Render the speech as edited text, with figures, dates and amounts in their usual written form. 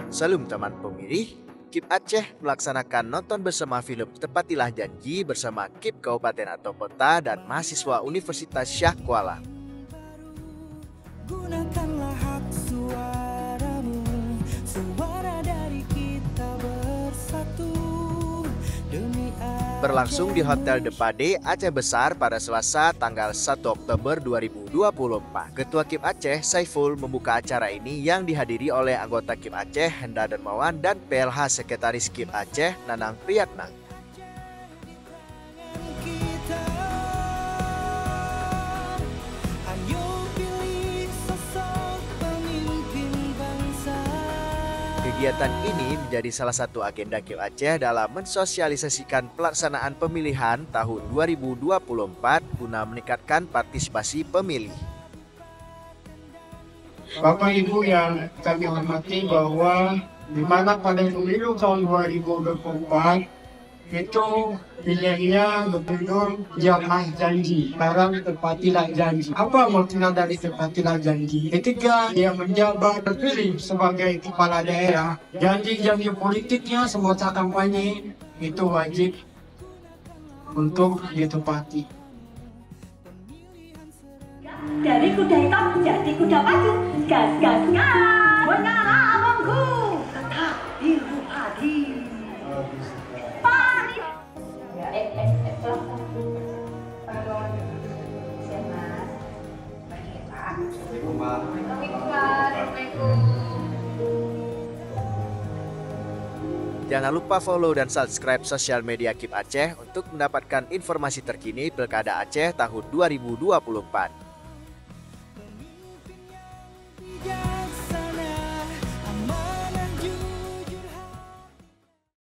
Salam teman pemilih, KIP Aceh melaksanakan nonton bersama film Tepatilah Janji bersama KIP Kabupaten atau Kota dan mahasiswa Universitas Syah Kuala. Gunakanlah hak suaramu, suara dari kita bersatu demi Berlangsung di Hotel De Pade, Aceh Besar pada Selasa tanggal 1 Oktober 2024. Ketua KIP Aceh, Saiful, membuka acara ini yang dihadiri oleh anggota KIP Aceh, Henda Dermawan, dan PLH Sekretaris KIP Aceh, Nanang Priyatna. kita. Ayo pilih sosok pemimpin bangsa. Kegiatan ini menjadi salah satu agenda KIP Aceh dalam mensosialisasikan pelaksanaan pemilihan tahun 2024 guna meningkatkan partisipasi pemilih. Bapak Ibu yang kami hormati, bahwa di mana pada pemilu tahun 2024 itu pilihannya gubernur Jamaah Janji, sekarang Tepatilah Janji. Apa makna dari Tepatilah Janji? Ketika dia menjabat terpilih sebagai kepala daerah, janji-janji politiknya semasa kampanye itu wajib untuk ditepati. Dari kuda hitam menjadi kuda pacu. Gas, gas, gas. Menyala abangku. Tetap hidup hadi. Panik. Siap, Mas. Pagi, Pak. Assalamualaikum. Jangan lupa follow dan subscribe sosial media KIP Aceh untuk mendapatkan informasi terkini Pilkada Aceh tahun 2024.